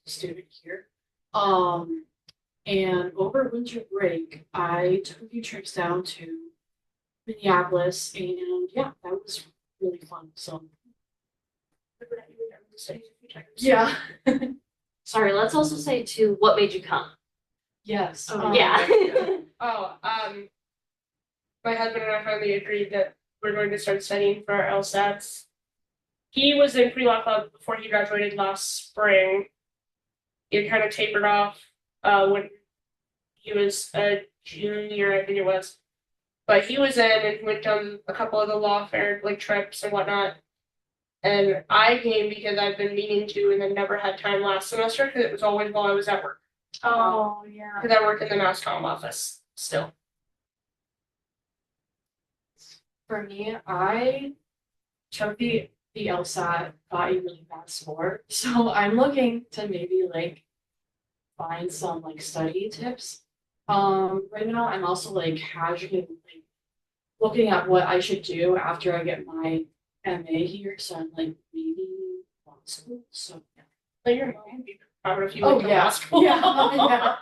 student here. And over winter break, I took a few trips down to Minneapolis, and yeah, that was really fun. So yeah, Sorry, let's also say too, what made you come? yes, Yeah. Oh, my husband and I finally agreed that we're going to start studying for our LSATs. He was in pre-law club before he graduated last spring. He had kind of tapered off when he was a junior, I think it was. But he was in and went on a couple of the law fair like trips and whatnot. And I came because I've been meaning to and then never had time last semester because it was always while I was at work. Oh, yeah. Because I work in the Mass Comm office still. for me, I took the LSAT, got a really bad score, so I'm looking to maybe like find some like study tips. Right now I'm also like casually like looking at what I should do after I get my MA here. So I'm like maybe law school. So yeah. But your mom would be proud if you Oh went to yeah. law school. Yeah. Yeah.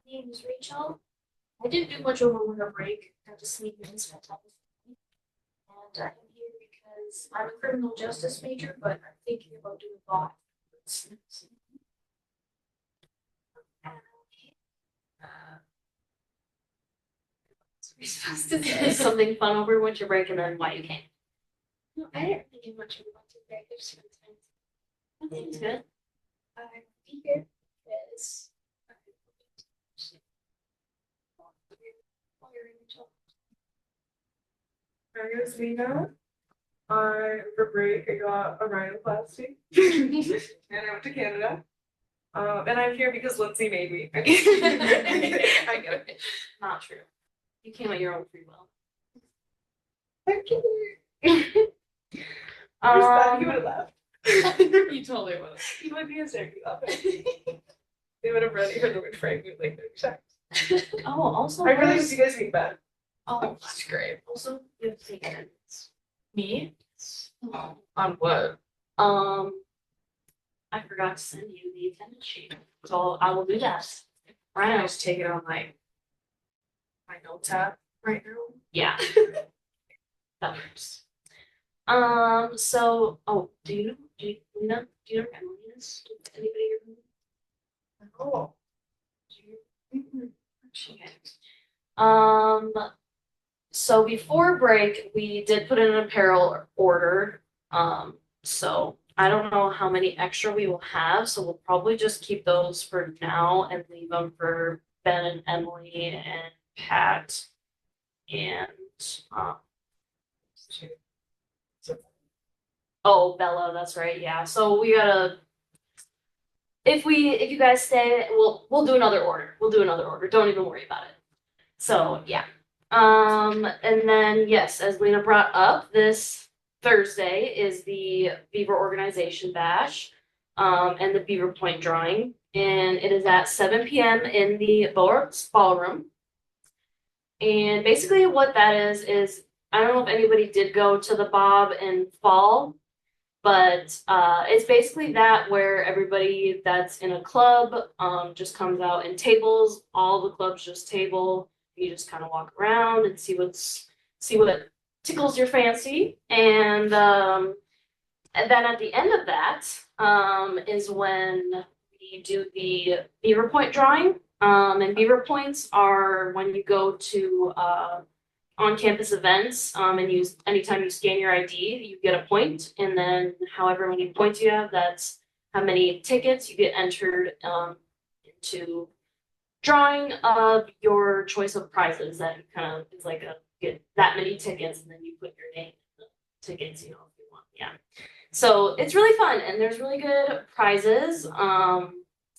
My name is Rachel. I didn't do much over winter break. Got to sleep in, spent time with family. And I'm here because I'm a criminal justice major, but I'm thinking about doing law. We're supposed to say. Something fun over winter break and then why you came. No, I didn't really do much over winter break. I just spent time. That seems good. I'm here because My name is Lena. For break, I got a rhinoplasty. And I went to Canada. And I'm here because Lindsay made me. I get it. Not true. You came at your own free will. Thank you. He would have left. You totally would. He would be a turkey laughing. They would have ready for the word Frank like checked. Oh, also, I really hope you guys meet Ben. Oh, that's great. also, you have to take attendance. Me? On what? I forgot to send you the attendance sheet, so I will do that. I Right. just take it on my notes app right now. Yeah. That works. So, oh, do you know Emily is? Does anybody here? Oh. So before break, we did put in an apparel order. So I don't know how many extra we will have, so we'll probably just keep those for now and leave them for Ben and Emily and Pat and oh, Bella, that's right, yeah. So we gotta if you guys stay, we'll do another order. We'll do another order. Don't even worry about it. So yeah. And then yes, as Lena brought up, this Thursday is the Beaver Organization Bash, and the Beaver Point drawing, and it is at 7 p.m. in the Boards Ballroom. And basically, what that is I don't know if anybody did go to the Bob in fall, but it's basically that where everybody that's in a club just comes out and tables. All the clubs just table. You just kind of walk around and see what tickles your fancy, and then at the end of that is when we do the Beaver Point drawing. And Beaver Points are when you go to on-campus events, and anytime you scan your ID, you get a point, and then however many points you have, that's how many tickets you get entered into drawing of your choice of prizes. That kind of is like get that many tickets, and then you put your name in the tickets, if you want. Yeah. So it's really fun, and there's really good prizes. I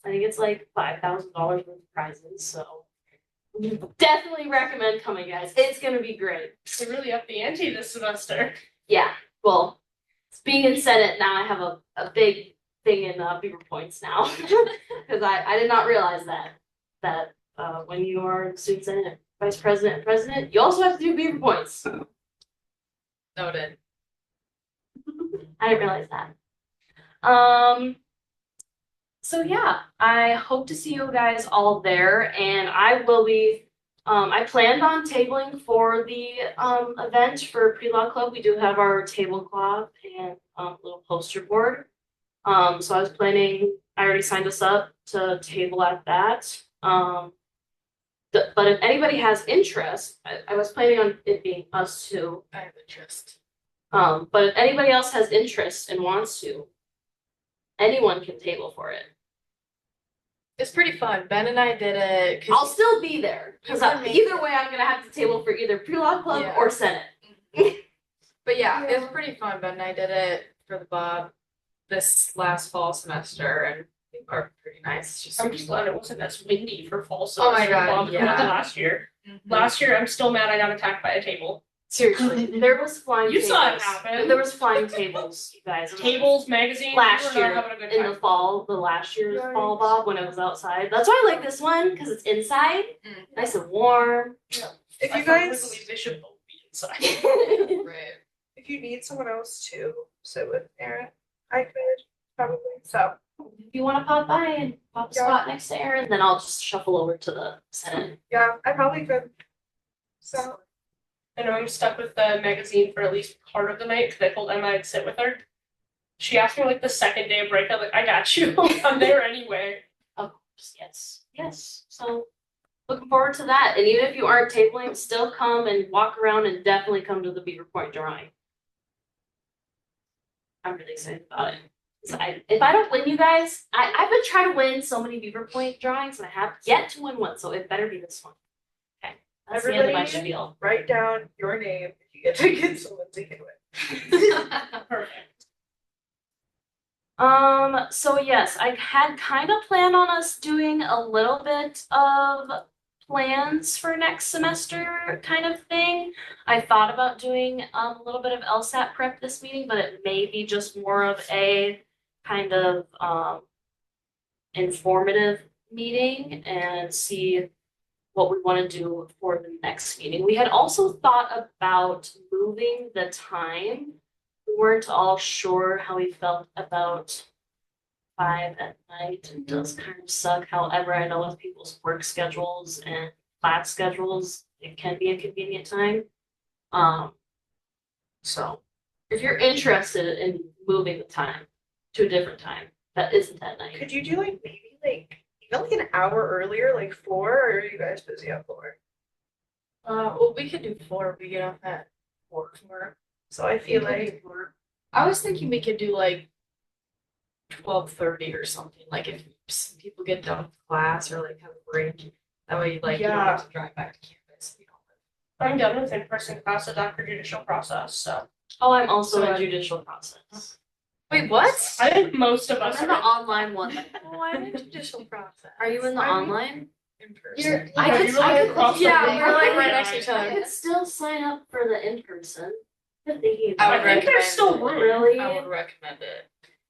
think it's like $5,000 worth of prizes. So definitely recommend coming, guys. It's gonna be great. They really upped the ante this semester. Yeah. Well, being in Senate now, I have a big thing in Beaver Points now because I did not realize that when you are student senate, vice president, and president, you also have to do Beaver Points. Noted. I didn't realize that. So yeah, I hope to see you guys all there, and I will be. I planned on tabling for the event for Pre-Law Club. We do have our tablecloth and little poster board. So I was planning. I already signed us up to table at that. But if anybody has interest, I was planning on it being us two. I have interest. But if anybody else has interest and wants to, anyone can table for it. It's pretty fun. Ben and I did it. I'll still be there because You can make either way, I'm gonna have to table for either pre-law club Yeah. or Senate. But yeah, it was pretty fun. Ben and I did it for the Bob this last fall semester, and they were pretty nice. It's just I'm just glad it wasn't as windy for fall Oh my semester God, Bob, compared to yeah. last year. Mhm. Last year, I'm still mad I got attacked by a table. Seriously, there was flying. You tables. saw it happen. There was flying tables, you guys. Tables, magazines, Last we were year not having a good in time. the fall, the last year's Nice. fall Bob when it was outside. That's why I like this one because it's inside, Mhm. nice and warm. If I you firmly guys, believe they should both be inside. Right. if you need someone else to sit with Aaron, I could probably. So If you want to pop by and pop a Yeah. spot next to Aaron, then I'll just shuffle over to the Senate. yeah, I probably could. So I know I'm stuck with the magazine for at least part of the night because I told Emma I'd sit with her. She asked me like the second day of break. I'm like, I got you. I'm there anyway. Of course, yes. So looking forward to that. And even if you aren't tabling, still come and walk around and definitely come to the Beaver Point drawing. I'm really excited about it. So if I don't win, you guys, I've been trying to win so many Beaver Point drawings and I have yet to win one, so it better be this one. Okay, that's the end of my Everybody- spiel. write down your name if you get tickets to Lindsay can win. Perfect. So yes, I had kind of planned on us doing a little bit of plans for next semester kind of thing. I thought about doing a little bit of LSAT prep this meeting, but it may be just more of a kind of informative meeting and see what we want to do for the next meeting. We had also thought about moving the time. We weren't all sure how we felt about 5 at night. It does kind of suck. However, I know with people's work schedules and class schedules, it can be a convenient time. So if you're interested in moving the time to a different time that isn't at night. Could you do like maybe like even like an hour earlier, like 4, or are you guys busy at 4? Well, we could do 4. We get off at 4 tomorrow. So I feel like I was thinking we could do like 12:30 or something. Like if some people get done with class or like have a break, that way like you don't have to drive back to campus. You know. I'm done with in-person classes after judicial process, so Oh, I'm also So in I- judicial process. Wait, what? I think most of I'm us in the are. online one. Oh, I'm in judicial process. Are you in the I'm- online? In person. I could- I could- cross the yeah, room. we're like right next to each I other. could still sign up for the in-person. Good thinking I about would I think there's recommend still it. room. Really? I would recommend it.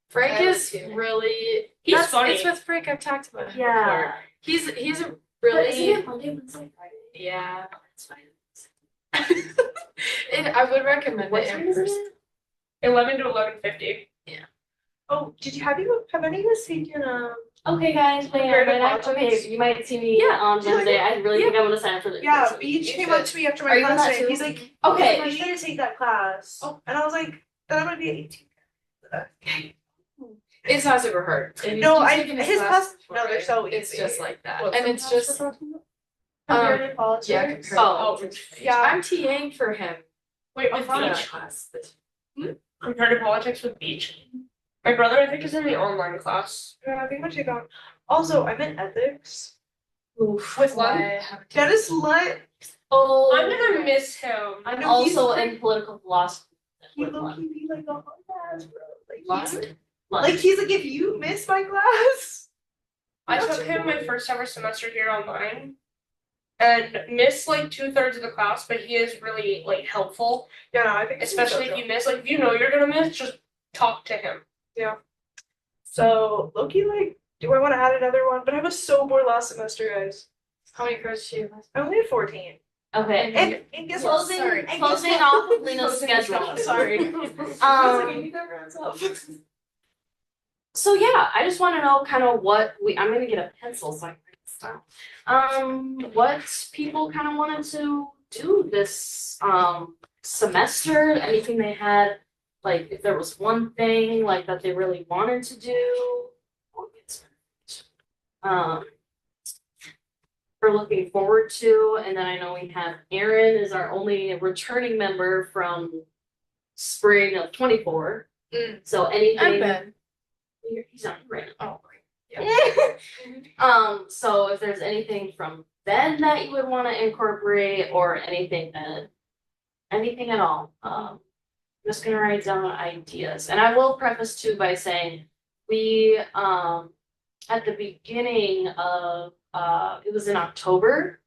Frank I would is too. really. He's that's- funny. It's with Frank. I've talked about him Yeah. before. He's a But isn't really it Monday, Wednesday, Friday? yeah. That's fine. I would recommend What it time in is person. it? 11 to 11:50. oh, have any of us taken Okay, guys, wait, Comparative okay, politics? you might see me Yeah, on yeah, Wednesday. I really think I'm gonna sign up for the Yeah, in-person. Beach You came should. up to me after Are my you in class that day. too? He's like, Okay. "Yeah, you need to take that class." Oh. And I was like, then I'm gonna be 18. It's not super hard. And No, you've I taken his class. before, No, they're right? so It's easy. just like that, What, and it's just Comparative politics. yeah. Comparative Oh, politics. yeah. I'm TAing for him. Wait, with with that Beach. class. Comparative politics with Beach. My brother, I think, is in the online class. Yeah, I think what you got. Also, I'm in ethics. With Lund. Dennis Lutt. Oh, I'm gonna miss him. I'm No, he's also great. in political philosophy. He with low one. key be like on my class, bro. Like, Lund? like he's like, if you miss my class. I took him my first ever semester here online and missed like 2/3 of the class, but he is really like helpful, Yeah, no, I think he's especially so if you miss. Like, if you know you're gonna miss, just talk to him. So Loki, like, do I want to add another one? But I was so bored last semester, guys. How many credits do you have? I only had 14. Okay. And guess what? Closing, Sorry. And closing guess off what? of Lena's Closing schedule. discussion. Sorry. I was like, I Um, need that rounds up. So yeah, I just want to know kind of what I'm gonna get a pencil so I can write this down. What people kind of wanted to do this semester, anything they had, like if there was one thing like that they really wanted to do. Um, we're looking forward to, and then I know we have Aaron is our only returning member from spring of 24. So anything. I've been. He's not right now. Oh, yeah. So if there's anything from then that you would want to incorporate or anything at all, I'm just gonna write down ideas. And I will preface too by saying we, at the beginning of, it was in October,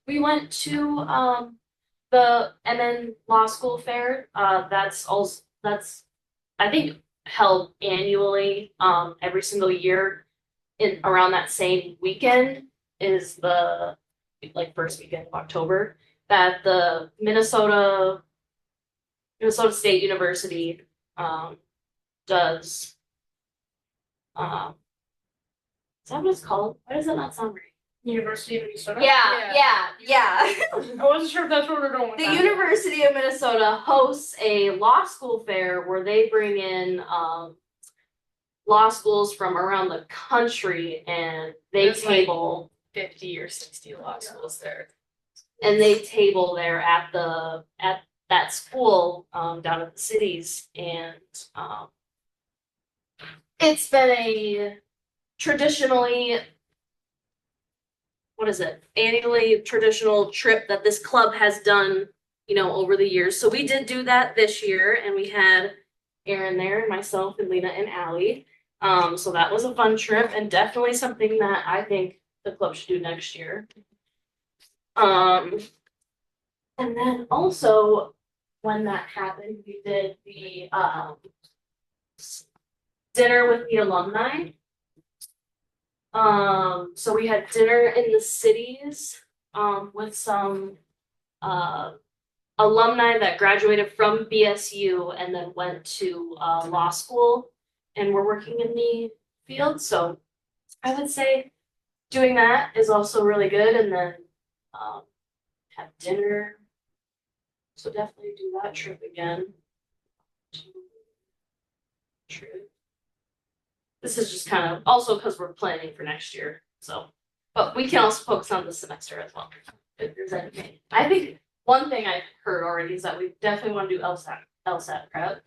we went to, the MN Law School Fair. That's I think held annually, every single year in around that same weekend is the like first weekend of October that the Minnesota State University does. Is that what it's called? Why does that not sound right? University of Minnesota. Yeah. I wasn't sure if that's where we're going with The that. University of Minnesota hosts a law school fair where they bring in law schools from around the country and they There's like- table 50 or 60 law schools there. and they table there at that school down at the cities, and it's been a traditionally annually traditional trip that this club has done, over the years. So we did do that this year, and we had Aaron there, and myself, and Lena, and Allie. So that was a fun trip, and definitely something that I think the club should do next year. And then also, when that happened, we did the dinner with the alumni. So we had dinner in the cities with some alumni that graduated from BSU and then went to law school and were working in the field. So I would say doing that is also really good, and then have dinner. So definitely do that trip again. Trip. This is just kind of also because we're planning for next year. So, but we can also focus on the semester as well. If there's anything. I think one thing I've heard already is that we definitely want to do LSAT prep.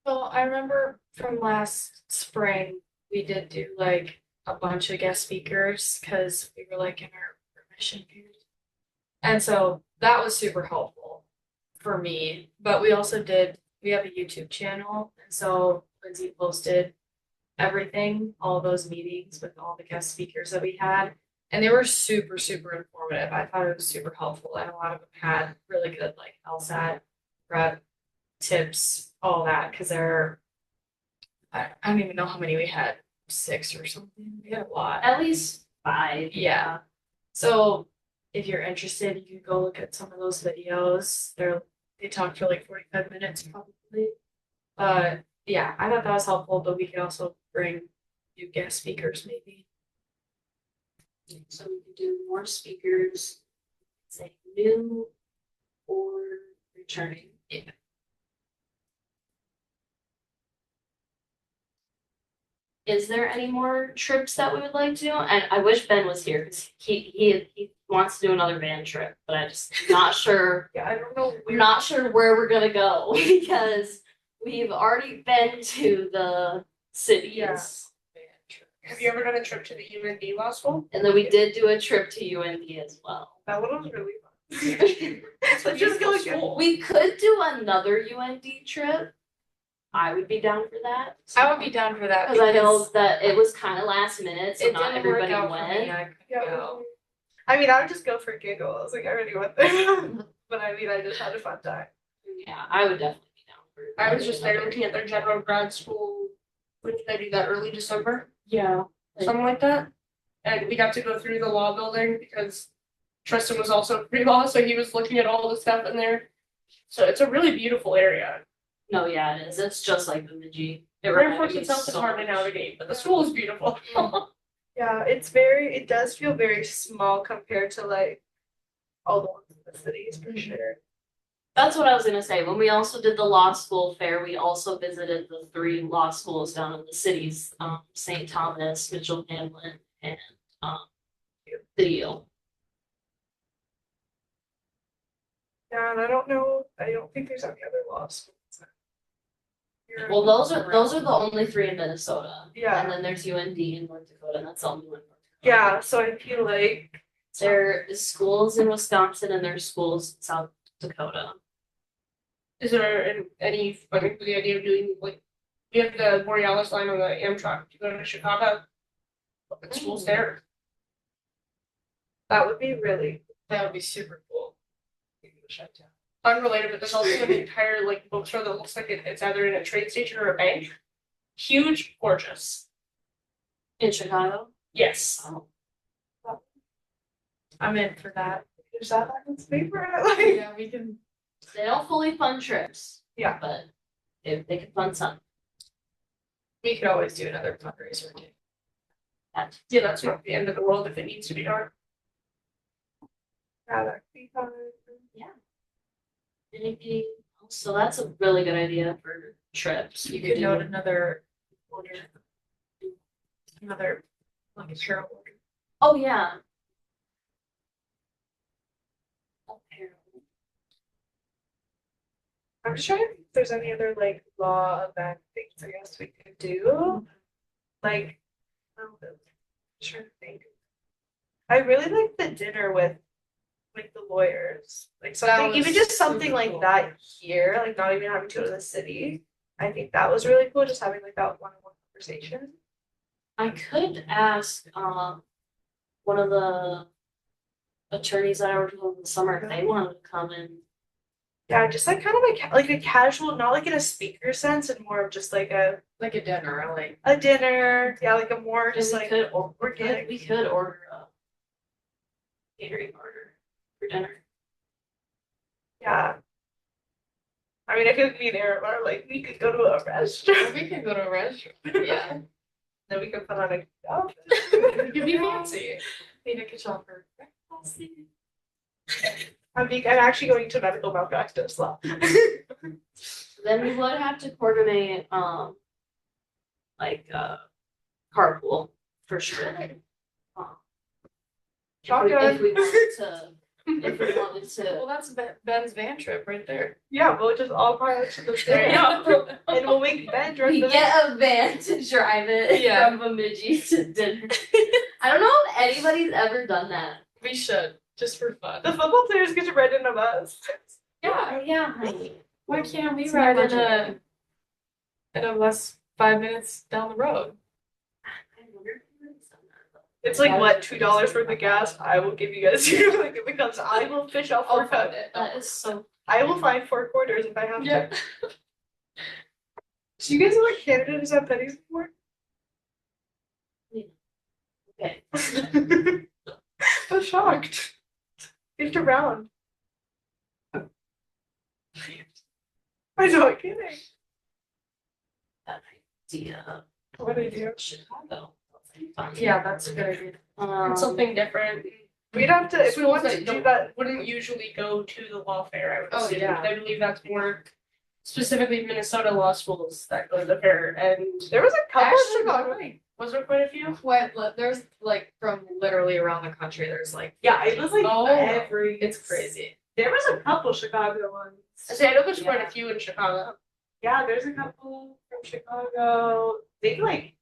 Well, I remember from last spring, we did do like a bunch of guest speakers because we were like in our permission period. And so that was super helpful for me. But we have a YouTube channel. And so Lindsay posted everything, all those meetings with all the guest speakers that we had. And they were super, super informative. I thought it was super helpful. And a lot of them had really good like LSAT prep tips, all that, because I don't even know how many we had, 6 or something. We had a lot. At least 5. Yeah. So if you're interested, you can go look at some of those videos. They talk for like 45 minutes probably. But yeah, I thought that was helpful, but we could also bring new guest speakers maybe. So we could do more speakers, say new or returning. Yeah. Is there any more trips that we would like to do? And I wish Ben was here because he wants to do another van trip, but I'm just not sure. Yeah, I don't know. We're not sure where we're gonna go because we've already been to the cities. Yeah. Have you ever done a trip to the UND law school? And then we did do a trip to UND as well. That one was really fun. Let's just go again. We could do another UND trip. I would be down for that. I would be down for that Because I know that it was kind of last minute, so it not didn't work everybody out for me. went. I couldn't Yeah. go. I mean, I would just go for giggles. Like, I already went there. But I mean, I just had a fun time. Yeah, I would definitely be down for. I was just there looking at their general grad school. When did they do that? Early December, Yeah. something like that. And we got to go through the law building because Tristan was also pre-law, so he was looking at all the stuff in there. So it's a really beautiful area. No, yeah, it is. It's just like Bemidji. It Air reminded Force me itself is so hard to much. navigate, but the school is beautiful. Yeah, it does feel very small compared to like all the ones in the cities for sure. That's what I was gonna say. When we also did the law school fair, we also visited the 3 law schools down in the cities, St. Thomas, Mitchell Hamlin, and the U. Yeah, and I don't think there's any other law schools. Here. Well, those are the only 3 in Minnesota. Yeah. And then there's UND in North Dakota, and that's the only one in North Dakota. Yeah, so I feel like There is schools in Wisconsin and there's schools in South Dakota. Is there any funding for the idea of doing like we have the Borealis line on the Amtrak to go to Chicago? Look at schools there. that would be really That would be super cool. Unrelated, but there's also an entire like bookstore that looks like it's either in a train station or a bank. Huge, gorgeous. In Chicago? Yes. Oh. I'm in for that. there's that on this paper. Like, Yeah, we can. They don't fully fund trips. Yeah. But if they can fund some. We could always do another fundraiser too. Yeah, that's not the end of the world if it needs to be done. yeah, that'd be fun. Anything else? So that's a really good idea for trips. You You could could note do. another order. Another like a share order. Oh, yeah. Apparently. I'm just trying to think if there's any other like law event things I guess we could do. Like, I don't know. I'm trying to think. I really like the dinner with the lawyers. Like something, was even just something super like cool. that here, like not even having to go to the city. I think that was really cool, just having like that one-on-one conversation. I could ask one of the attorneys that I worked with in the summer if they wanted to come in. Yeah, just like kind of like a casual, not like in a speaker sense, and more of just like Like a dinner, like a dinner. Yeah, like a more just we like could organic. we could order a catering order for dinner. Yeah. I mean, I feel like me and Aaron are like, we could go to a restaurant. we can go to a restaurant. Yeah. Then we could put on a outfit. It could be fancy. Need a kitchen for breakfast. I'm actually going to medical malpractice law. Then we would have to coordinate like carpool for sure. If we wanted to Well, that's Ben's van trip right there. Yeah, we'll just all part to the There you go. and we'll make Ben drive we the get a van to drive it Yeah. from Bemidji to dinner. I don't know if anybody's ever done that. We should, just for fun. The football players get to ride in a bus. Yeah. Yeah, honey. Why can't we It's ride not in budget. a bus 5 minutes down the road? I wonder if anybody's done that, though. It's like what, $2 worth of gas? I will give you guys like it becomes I will fish out I'll 4 find it. That is so. I will find 4 quarters if I have Yeah. to. Do you guys know what Canada does have pennies for? Okay. I'm shocked. Gift around. I'm not kidding. That idea. What do you do? Chicago. Fun. Yeah, that's a good idea. It's something different. We'd have to, if we Schools wanted that to do don't- that. Wouldn't usually go to the law fair, I would Oh, assume. yeah. I believe that's more specifically Minnesota law schools that go to the fair, and There was a couple in Actually, Chicago. was there quite a few? There's like from literally around the country, there's like, Yeah, it was like Oh. every. it's crazy. There was a couple Chicago ones. I say I know there's quite Yeah. a few in Chicago. Yeah, there's a couple from Chicago. They like.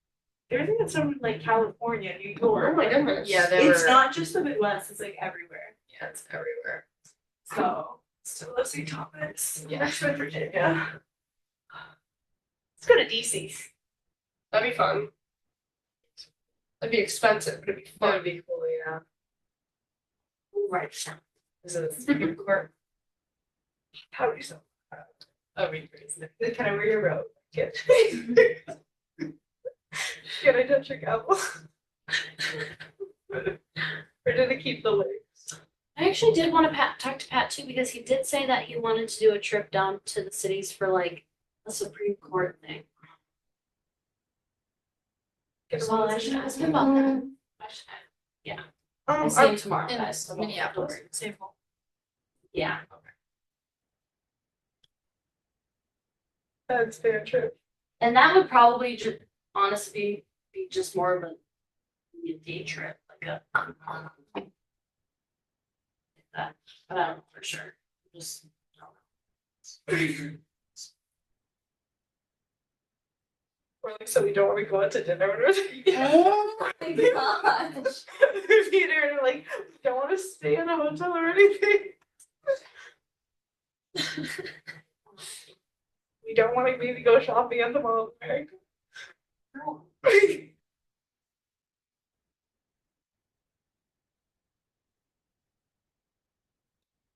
There's even some in like California, New York. Oh my goodness. Yeah, It's not just the Midwest. It's like everywhere. Yeah, it's everywhere. So let's see, Thomas. Yeah. Next one, Virginia. Let's go to DC. That'd be fun. That'd be expensive, but it'd be That fun. would be cool, yeah. Right. Is it a Supreme Court? How do you so? That'd be crazy. Can I wear your robe? Can Can I touch your apple? Or did it keep the legs? actually did want to talk to Pat too, because he did say that he wanted to do a trip down to the cities for like a Supreme Court thing. So I should ask him about that. I should, I see him tomorrow, In guys. So Minneapolis, don't worry. St. Paul. Yeah. That's fair, true. And that would probably just honestly be just more of a day trip, like a like that. But I don't know for sure. Just Or like, so we don't want to go out to dinner or something. oh my gosh. Peter, like, we don't want to stay in a hotel or anything. We don't want to maybe go shopping at the Mall of America.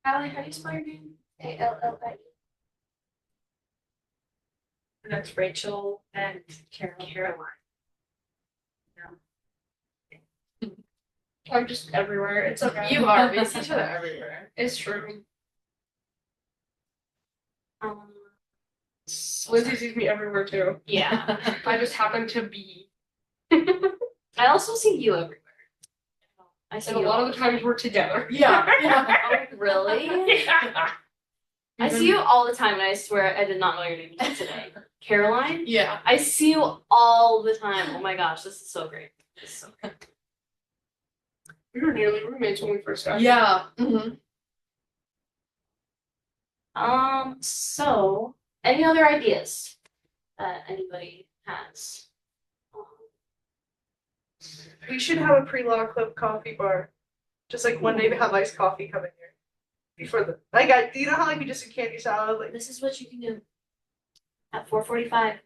Allie, how do you spell your name? ALLIE. And that's Rachel and Caroline. I'm just everywhere. It's okay. You are, we see each other everywhere. It's true. So Lindsay sees me everywhere too. yeah. I just happen to be. I also see you everywhere. I see And a you lot all of the times we're together. Yeah, yeah. Oh, really? Yeah. I see you all the time, and I swear I did not know your name until today. Caroline? Yeah. I see you all the time. Oh my gosh, this is so great. This is so great. We were nearly roommates when we first got here. Yeah. Mm-hmm. So any other ideas that anybody has? We should have a pre-law club coffee bar. Just like one day we have iced coffee come in here. Before the you know how like we just do candy salad, like This is what you can do. At 4:45,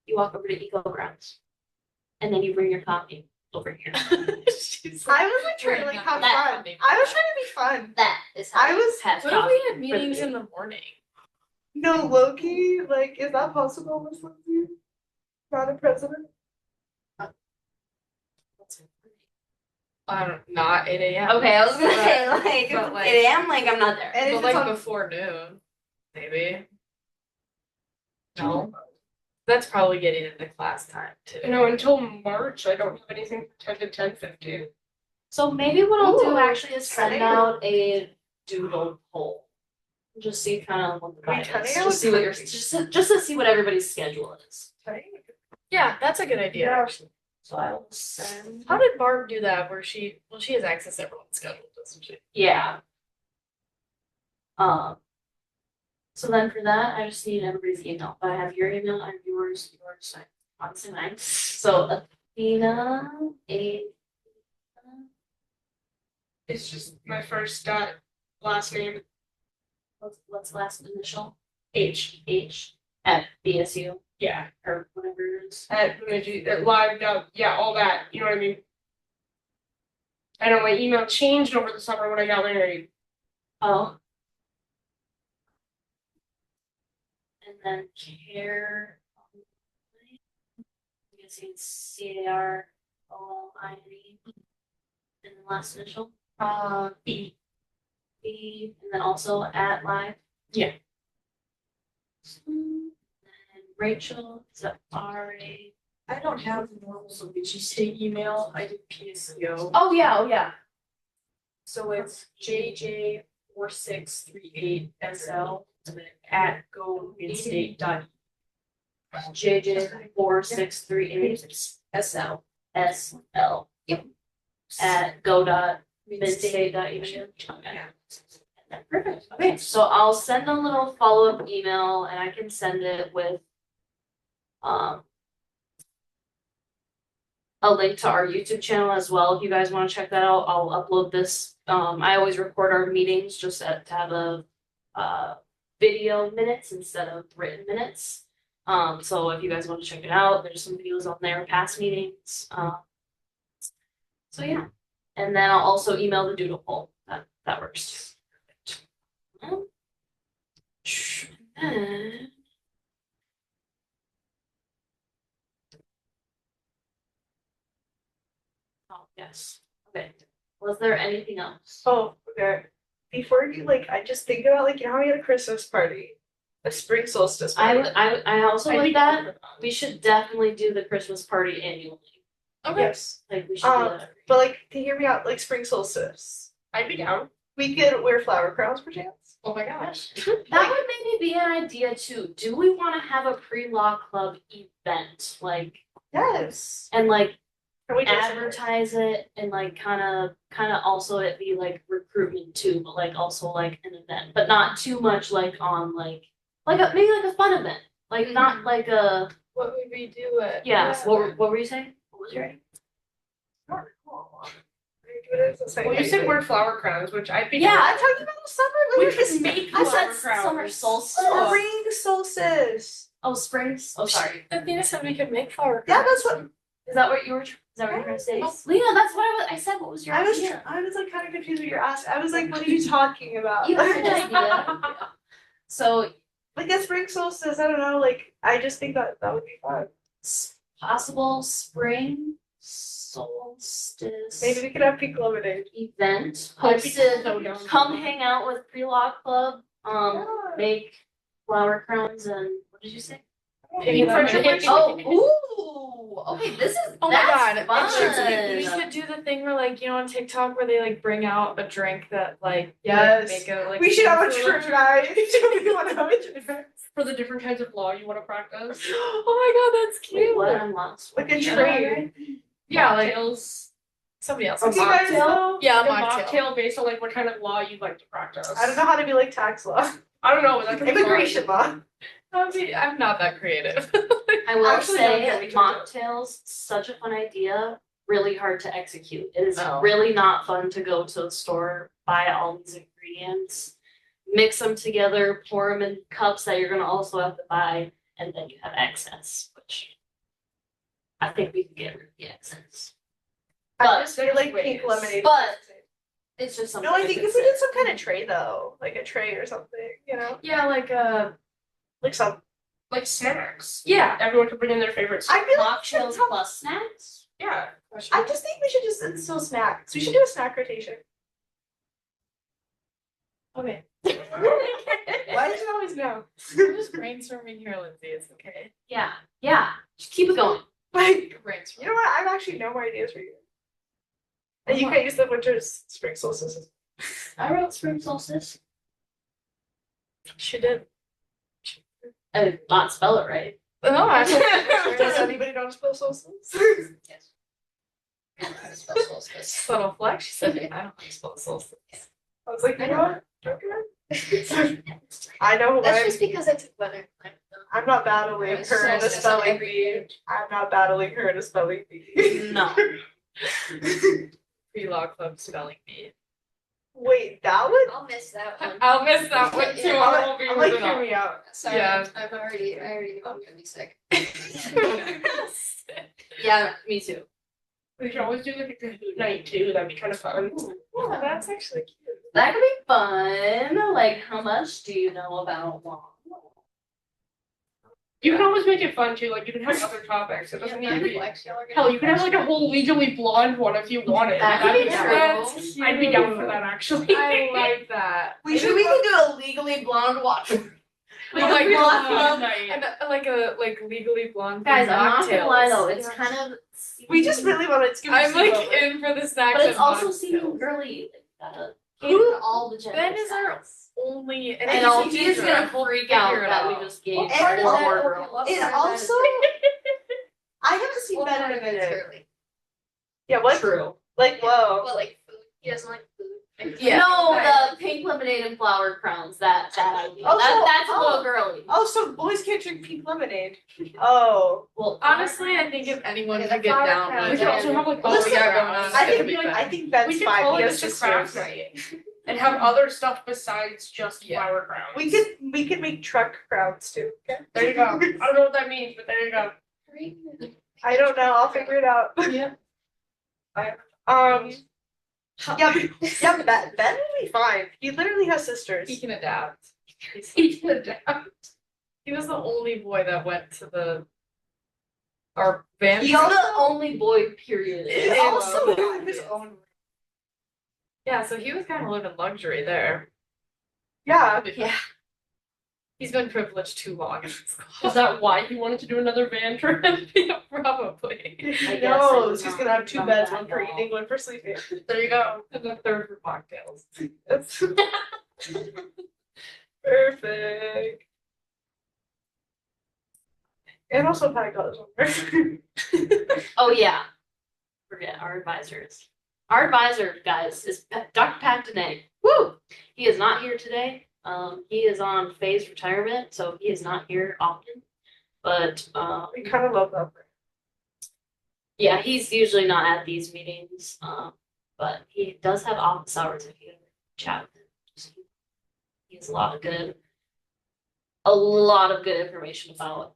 you walk over to Eco Grounds, and then you bring your coffee over here. I was like trying to like have That- fun. I was trying to be fun. That is how I was- have What if coffee. we had meetings in the morning? No, Loki, like, is that possible, Miss Lindsay? Madam President? Not 8 a.m. Okay, I was gonna say like, but, like- 8 a.m. Like I'm not there. And But if like it's on, before noon, maybe. No. That's probably getting into class time too. You know, until March, I don't have anything for 10 to 10:50. So maybe what I'll do Ooh, actually is send 10 a.m. out a doodle poll. Just see kind of what the Wait, vibe 10 is. a.m. Just see what your is just to see what everybody's schedule is. Yeah, that's a good idea. Yeah. Actually. So I will send. How did Barb do that? Where she has access to everyone's schedule, doesn't she? Yeah. So then for that, I just need everybody's email. But I have your email, I have yours, obviously mine. So Athena, It's just my first last name, what's the last initial? H. At BSU Yeah. or whatever it is. At live, yeah, all that. You know what I mean? I know my email changed over the summer when I got married. Oh. And then care. I'm guessing CAROLINE. And the last initial. B. B, and then also at live. Yeah. And Rachel, is that RA? I don't have the normal Sovichi State email. I did PSU. Oh yeah. So it's JJ4638SL and then at goinstate.e. JJ4638 SL. SL. Yep. At go.midstate.edu. Okay. Perfect. Okay, so I'll send a little follow-up email and I can send it with a link to our YouTube channel as well. If you guys want to check that out, I'll upload this. I always record our meetings just to have a video minutes instead of written minutes. So if you guys want to check it out, there's some videos on there, past meetings. So yeah, and then I'll also email the doodle poll. That works. And oh yes, okay. Was there anything else? Oh, okay. Before you like, I just think about like, you know how we had a Christmas party, a spring solstice party. I also I'd like be that. down for that. We should definitely do the Christmas party annually. Okay. Yes. Like we should do that. But like, to hear me out, like spring solstice, I'd be down. we could wear flower crowns per chance. Oh my gosh. That would maybe be an idea too. Do we want to have a pre-law club event, like, Yes. and like Can we just advertise it, and like kind of also it be like recruitment too, but like also like an event, but not too much like on like a maybe like a fun event, like not like a What would we do it? yeah. What were you saying? What was your idea? Well, you said wear flower crowns, which I'd be Yeah, down. I'm talking about the summer. We Like, could make I flower said crowns. summer solstice. spring solstice. Oh, spring. Oh, sorry. Athena said we could make flower Yeah, crowns. that's what Is that what you were? Is that what you were trying to say? Yes. Lena, that's what I said. What was your I was. idea? I was like kind of confused what you're asking. I was like, what are you talking about? You had an idea. So Like a spring solstice. I don't know. Like I just think that would be fun. possible spring solstice Maybe we could have pink lemonade. event I'd be hosted. so down. Come hang out with Pre-Law Club. Make flower crowns and what did you say? Pink lemonade. Oh, okay. This is Oh my that's god, fun. we could do the thing where like, you know, on TikTok where they like bring out a drink that like Yes. make a like We should have a fruit- true night. We want to have a true night. For the different kinds of law you want to practice. Oh my god, that's Wait, cute. what? I'm lost. Like a Yeah. trade. Yeah, like Mocktails. somebody else. You guys know? Yeah, Like a mocktail. mocktail based on like what kind of law you'd like to practice. I don't know how to be like tax law, I don't know, but that could be fun. immigration law. I'm not that creative. I will Actually, don't say get me started. mocktails, such a fun idea, really hard to execute. It is Oh. really not fun to go to the store, buy all these ingredients, mix them together, pour them in cups that you're gonna also have to buy, and then you have excess, which I think we can get rid of the excess. I But just feel like there's pink ways. lemonade. But it's just something. No, I think if we did some kind of tray though, like a tray or something, you know, Yeah, like like some. Like snacks. yeah. Everyone could bring in their favorites. I feel like Mocktails some- plus snacks. Yeah. I just think we should just instill snacks. We should do a snack rotation. Okay. Why did you always know? We're just brainstorming here, Lindsay. It's okay. Yeah, just keep it going. Like, Brainstorm. you know what? I have actually no more ideas for you. And you can't use the winter's spring solstice. I wrote spring solstice. She did. I did not spell it right. No, Does anybody know how to spell solstice? Yes. Subtle flex. She said, I don't like spell solstice. I was like, you know what? Okay. I know That's what just because I took weather. I'm not battling her in a Solstice spelling every bee. year. I'm not battling her in a spelling bee. No. Pre-law club spelling bee. Wait, that would. I'll miss that one. I'll miss that one too. Yeah. I won't be I'm like, moving hear on. me out. Sorry, Yeah. I already know I'm gonna be sick. Yeah, me too. We should always do like a Kahoot night too. That'd be kind of fun. Yeah, that's actually cute. That could be fun. Like, how much do you know about law? You can always make it fun too. Like you can have other topics. It doesn't need to be. Flex, y'all are gonna Hell, you can have like a whole legally blonde one if you wanted. That could That'd be be true. fun. I'd be down for that actually. I like that. We should. we can do a legally blonde watch. Oh my Pre-law club. god. And like a legally blonde. Guys, I'm not gonna lie though, mocktails. it's kind of. We just really want it to I'm like sleepover. in for the snacks. But it's and also mocktails. seeming girly. Like, Who- cater to all the gender Ben is our styles. only. And all he's he's gonna freak out figure it that out. we just gave What part is four that? more Okay, girls. what It part of also. I haven't seen What Ben part in a of it's minute. girly? Yeah, what? True. Like, whoa. Well, like food. He doesn't like food. Yeah. No, the pink lemonade and flower crowns. That idea. Oh, so- That's a oh. little girly. Oh, so boys can't drink pink lemonade. Oh. Well, Honestly, I think if anyone Yeah, could the get flower down crown. We with could it. also have like What we Listen, got going on, I it's think gonna be fun. I think We Ben's could fine. call He it has just a craft sisters. night and have other stuff besides just Yeah. flower crowns. We could make truck crowds too. Okay. There you go. I don't know what that means, but there you go. I don't know. I'll figure it out. Yeah. Yeah, Ben will be fine. He literally has sisters. He can adapt. He can adapt. He was the only boy that went to our band. He He's the only boy, period. He Yeah. also got his own. Yeah, so he was kind of living luxury there. Yeah. Yeah. He's been privileged too long in school. Is that why he wanted to do another van trip? Yeah, probably. I He guess I knows did he's not gonna have two know beds, that one for at all. eating, one for sleeping. There you go. And the third for cocktails. That's perfect. And also Pat got his own. Oh yeah. Forget our advisors. Our advisor, guys, is Dr. Pat Dene. Woo! He is not here today. He is on phased retirement, so he is not here often. But We kind of love that. yeah, he's usually not at these meetings. But he does have office hours if you chat with him. He has a lot of good information about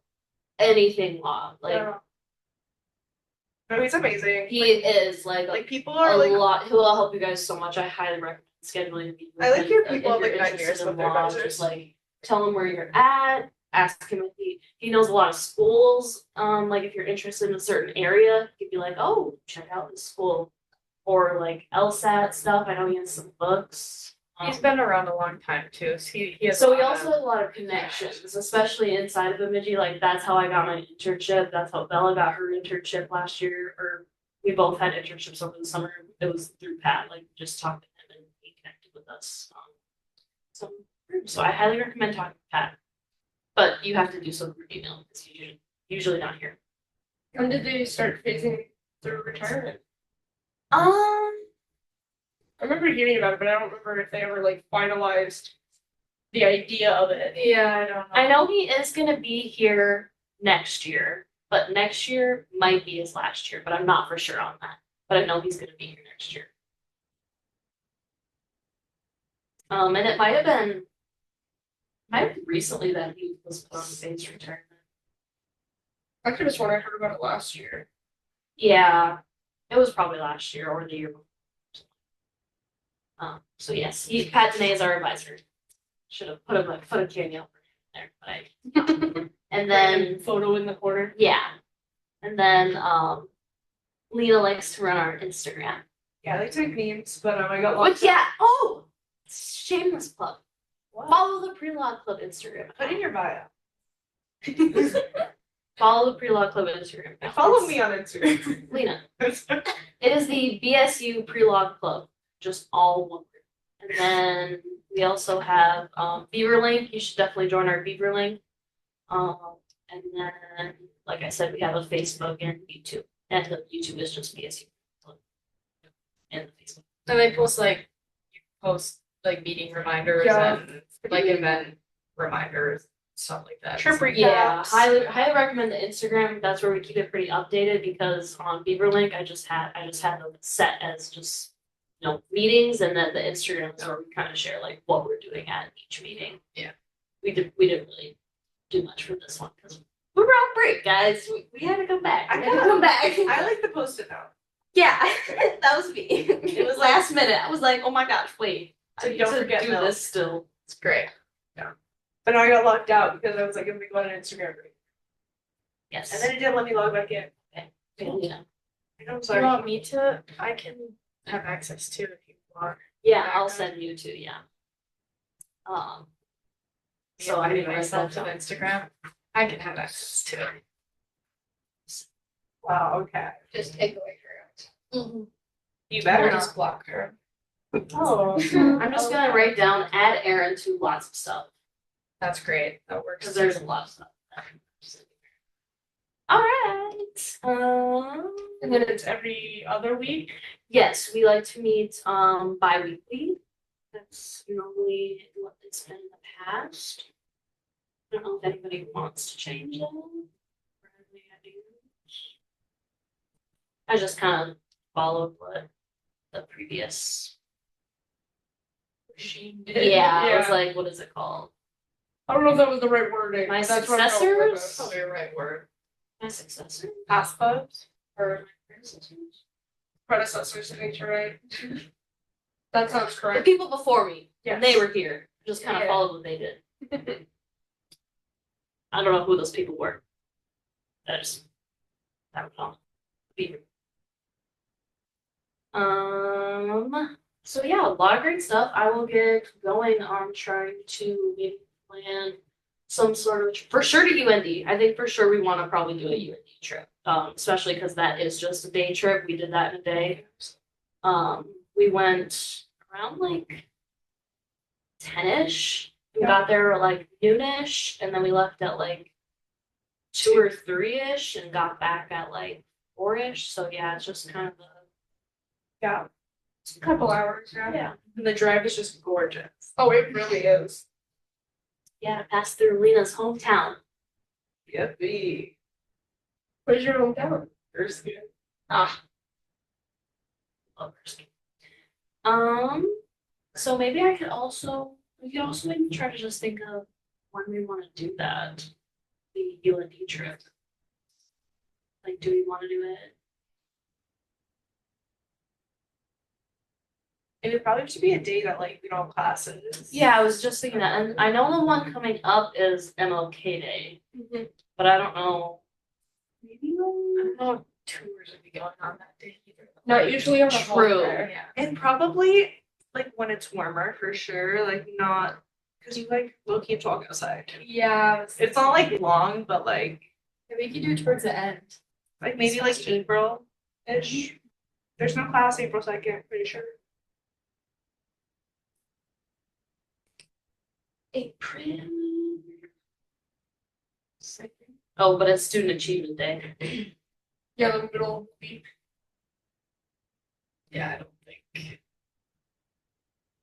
anything law. Like Yeah. No, he's amazing. he is like people are a like lot. He will help you guys so much. I highly recommend scheduling a meeting with I like him. hear people If have, you're like, interested nightmares in with their law, advisors. just like tell him where you're at. Ask him if he knows a lot of schools. Like if you're interested in a certain area, he'd be like, "Oh, check out this school," or like LSAT stuff. I know he has some books. He's been around a long time too. So he has So a he lot also of- has a lot of connections, especially inside of Bemidji. Like that's how I got my internship. That's how Bella got her internship last year. Or we both had internships over the summer. It was through Pat. Like just talked to him and he connected with us. So I highly recommend talking to Pat. But you have to do so through email because he's usually not here. When did they start phasing through retirement? I remember hearing about it, but I don't remember if they ever like finalized the idea of it. Yeah, I don't know. I know he is gonna be here next year, but next year might be his last year, but I'm not for sure on that. But I know he's gonna be here next year. And it might have been recently that he was put on phased retirement. I could have sworn I heard about it last year. Yeah, it was probably last year or the year before. So yes, Pat Dene is our advisor. Should have put a cameo there, but I. And then Random photo in the corner. yeah, and then Lena likes to run our Instagram. Yeah, I like to make memes, but I got lost. Which yeah, oh, shameless plug. Follow the Pre-Law Club Instagram. Put in your bio. Follow the Pre-Law Club Instagram. And follow me on Instagram. Lena. It is the BSU Pre-Law Club, just all one word. And then we also have Beaver Link. You should definitely join our Beaver Link. And then, like I said, we have a Facebook and YouTube. And the YouTube is just BSU. And the Facebook. And they post like meeting reminders Yeah. and like event reminders, stuff like that. Trip So- recaps. Yeah, highly recommend the Instagram. That's where we keep it pretty updated because on Beaver Link I just had them set as just meetings, and then the Instagram is where we kind of share like what we're doing at each meeting. Yeah. We didn't really do much for this one because we were on break, guys. We had to come back. I We had to kinda- come back. I like the post-it note. Yeah, that was me. It was last minute. I was like, oh my gosh, wait. So I need don't to forget do milk. this still. It's great. But now I got locked out because I was like, I'm gonna go on an Instagram break. Yes. And then it didn't let me log back in. Yeah. I'm Do you sorry. want me to? I can have access to if you want. Yeah, I'll send you to, yeah. So I Inviting mean, myself to Instagram. I can have access to it. Wow, okay. Just take away her account. You Or better just not. block her. Oh. I'm just gonna write down add Aaron to lots of stuff That's great. That works. because there's a lot of stuff. All right. And then it's every other week. Yes, we like to meet bi-weekly. That's normally what it's been in the past. I don't know if anybody wants to change that. or have any ideas. I just kind of followed what the previous Regime did. yeah, I was like, what is it called? I don't know if that was the right wording. My but that's what I'm going with. successors? Probably the right word. My successor? Past post? Or my predecessors? Predecessors, I think you're right. That sounds The correct. people before me, when they Yes. were here, just kind of Yeah. followed what they did. I don't know who those people were. I don't know. Beaver. So yeah, a lot of great stuff. I will get going on trying to maybe plan some sort of for sure to UND. I think for sure we want to probably do a UND trip, especially because that is just a day trip. We did that in a day. We went around like 10ish. We got there like noonish, and then we left at like 2 or 3ish, and got back at like 4ish. So yeah, it's just kind of a Yeah, It's a couple hours, yeah. yeah. and the drive is just gorgeous. Oh, it really is. Yeah, pass through Lena's hometown. Yippee. Where's your hometown? Erskine. Ah, Love Erskine. So maybe we could also maybe try to just think of when we want to do that, the UND trip. Like, do we want to do it? And it probably should be a day that like we don't have classes. Yeah, I was just thinking that, and I know the one coming up is MLK Day, but I don't know. Maybe I don't know if tours would be going on that day either. not usually on the True. holiday. Yeah. And probably like when it's warmer for sure, like not because you like low key talk outside. Yeah, It's not like long, but like we could do it towards the end. maybe like April-ish. There's no class April 2nd, pretty sure. April 2nd. Oh, but it's Student Achievement Day. Yeah, the middle of the week. Yeah, I don't think.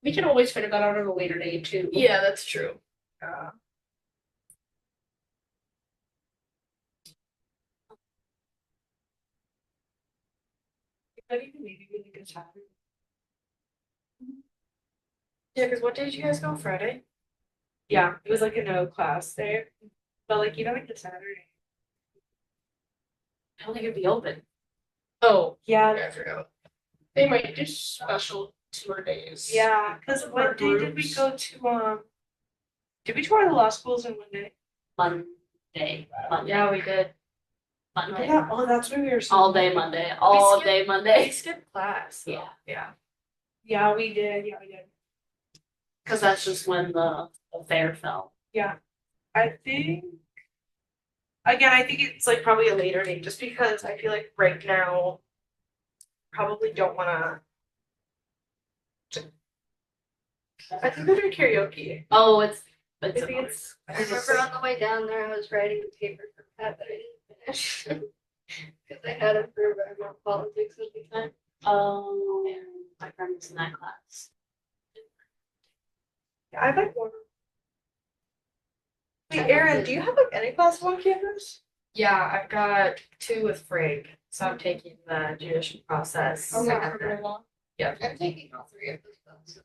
We can always figure that out at a later date too. Yeah, that's true. That even maybe really good time. Yeah, because what day did you guys go? Friday? Yeah, it was like a no class day, but like even like the Saturday. I don't think it'd be open. Oh, Yeah, I forgot. They might do special tour days. yeah. Because For what day did we groups. go to? Did we tour the law schools in one day? Monday. Yeah, we did. Monday. Yeah. Oh, that's when we were. All day Monday. All day We Monday. skipped class. So. Yeah. Yeah. Yeah, we did. Yeah, we did. Because that's just when the fair fell. I think. Again, I think it's like probably a later date, just because I feel like right now, probably don't want to. I think we're doing karaoke. Oh, it's I a think it's. I remember on the way down there, I was writing a paper for Pat that I didn't finish. Because I had it for environmental politics at the time. Oh, my friend was in that class. Yeah, I like one. Wait, Aaron, do you have like any class on campus? Yeah, I've got 2 with Frank. So I'm taking the judicial process. I'm not and then- criminal law. I'm taking all 3 of those classes.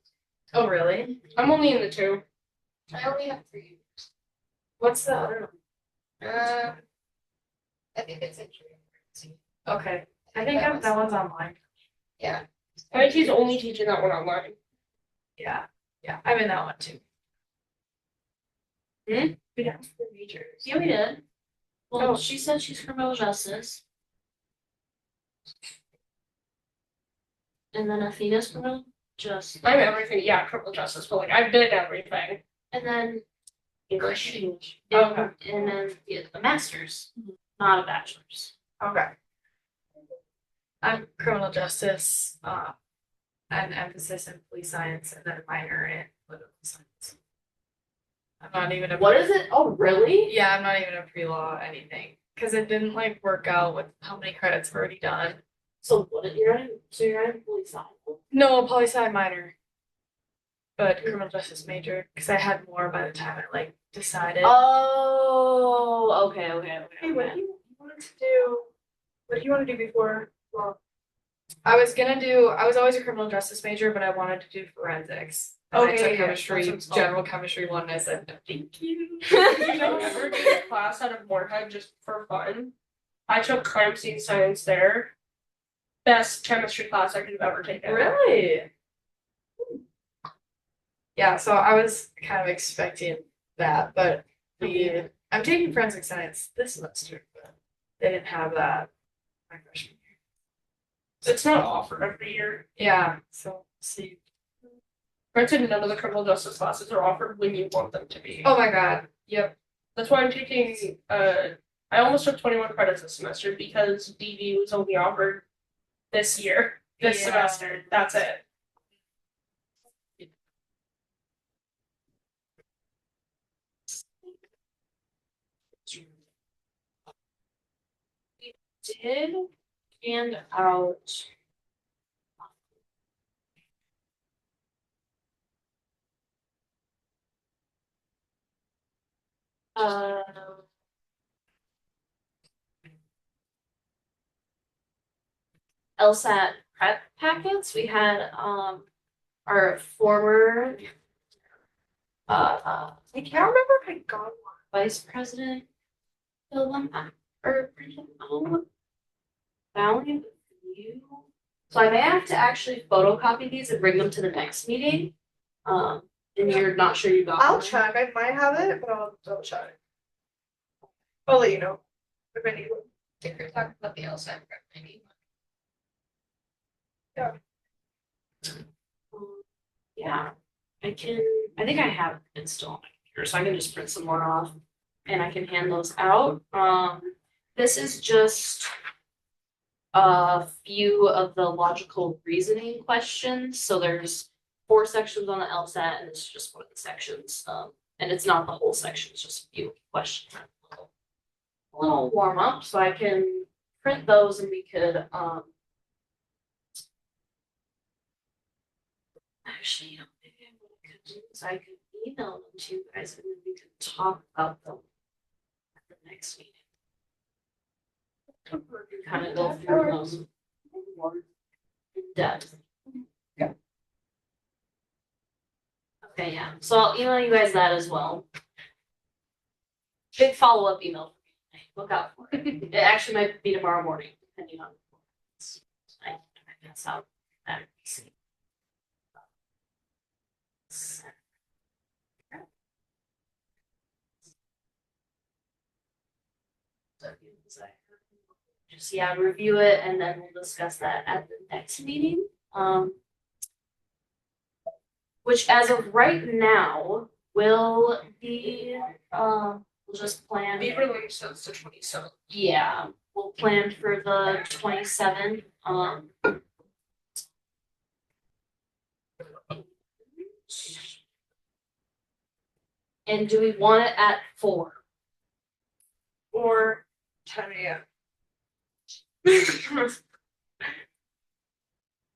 Oh, really? I'm only in the 2. I only have 3. What's the other one? I think it's injury. Okay. I think that one's online. Yeah. I think he's only teaching that one online. Yeah. Yeah, I'm in that one too. We have four majors. Yeah, we did. Well, Oh. she said she's criminal justice. And then Athena's criminal justice. I'm everything, yeah, criminal justice, but like I've been everything. And then English. Okay. And then a master's, not a bachelor's. Okay. I'm criminal justice, an emphasis in police science, and then a minor in political science. I'm not even a. What is it? Oh, really? Yeah, I'm not even a pre-law anything, because it didn't like work out with how many credits I've already done. So what did you're in? So you're in police science? No, poli-sci minor, but criminal justice major, because I had more by the time I like decided. Oh, okay. Hey, what do you want to do? What do you want to do before law? I was always a criminal justice major, but I wanted to do forensics. And I Okay, took yeah, chemistry, that's what it's called. general chemistry one, and I said, no, thank you. You don't ever do a class out of Moorhead just for fun. I took crime scene science there. Best chemistry class I could have ever taken. Really? Yeah, so I was kind of expecting that, but I'm taking forensic science this semester, but they didn't have that my freshman year. It's not offered every year. Yeah, so see Granted, none of the criminal justice classes are offered when you want them to be. Oh my god. Yep. That's why I'm taking, I almost took 21 credits this semester because DV was only offered this year, this Yeah. semester. That's it. Did hand out. Uh, LSAT prep packets. We had our former I can't remember if I got one. vice president fill them out or print them out. Found you. So I may have to actually photocopy these and bring them to the next meeting. And you're not sure you got I'll one. check. I might have it, but I'll double check. I'll let you know if I need one. If you're talking about the LSAT prep, maybe. Yeah, I think I have it installed on my computer, so I can just print some more off and I can hand those out. This is just a few of the logical reasoning questions. So there's 4 sections on the LSAT and it's just one of the sections. And it's not the whole section, it's just a few questions. A little warm up, so I can print those and we could, actually, maybe what I could do is I could email them to you guys and then we could talk about them at the next meeting. Kind of go through them more in depth. Yeah. Okay, yeah, so I'll email you guys that as well. Big follow-up email. Look out for it. It actually might be tomorrow morning, depending on. I pass out that. Just yeah, review it and then we'll discuss that at the next meeting. Which as of right now will be we'll just plan. Beaver Lake says the 27th. Yeah, we'll plan for the 27th. And do we want it at 4? Or 10 a.m.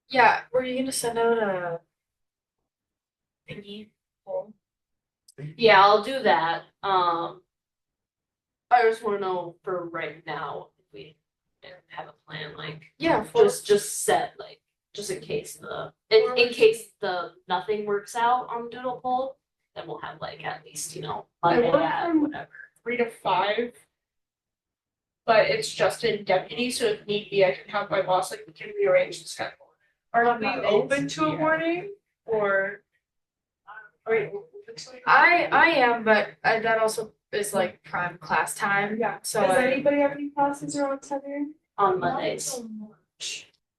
Yeah, were you gonna send out a thingy poll? Yeah, I'll do that. I just want to know for right now if we have a plan, like Yeah, just set like just in case in case the nothing works out on the doodle poll, then we'll have like at least Monday work at from- whatever. 3 to 5. But it's just in deputy, so if need be, I can have my boss, like, we can rearrange the schedule. Are we open to a morning or? Are we open to it? I am, but that also is like prime class time. Yeah. So Does I- anybody have any classes around 10 a.m.? On Mondays.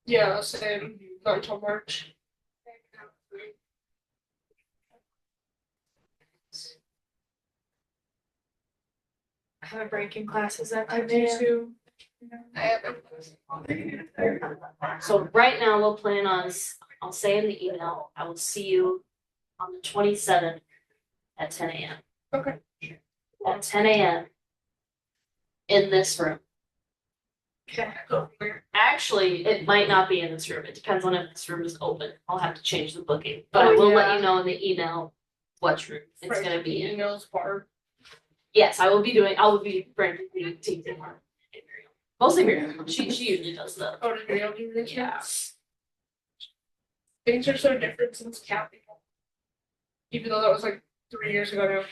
Yeah, same, not until March. have breaking classes at I 10 do a.m. too. I haven't. So right now we'll plan on, I'll say in the email, I will see you on the 27th at 10 a.m. Okay. At 10 a.m. in this room. Okay. Actually, it might not be in this room. It depends on if this room is open. I'll have to change the booking, but I Oh, will let yeah. you know in the email what room it's gonna be in. Emails, Barb. Yes, I will be bringing the team tomorrow. Mostly Miriam. She usually does the. Oh, did Miriam do this? Yeah. Things are so different since Catholic. Even though that was like 3 years ago now.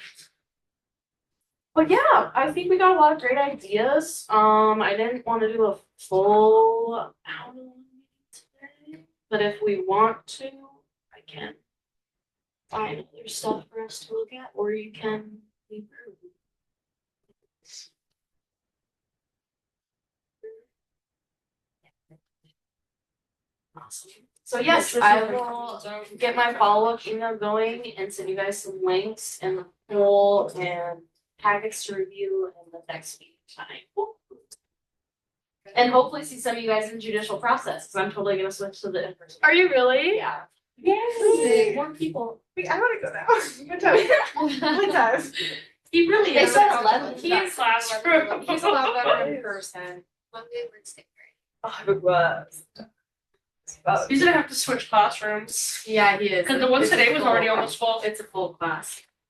But yeah, I think we got a lot of great ideas. I didn't want to do a full hour today, but if we want to, I can find other stuff for us to look at, or you can leave early. Awesome. So yes, I will get my follow-up email going and send you guys some links and the poll and packets to review in the next meeting time. And hopefully see some of you guys in judicial process, because I'm totally gonna switch to the in-person. Are you really? Yeah. Yay! More people. Wait, I wanna go now. What time? What time? He really They is. said 11. He is classroom. He's a lot better in person. Monday, Wednesday, Oh, I would love. He's gonna have to switch classrooms. Yeah, he is. Because the one It's today a was full- already almost full. It's a full class.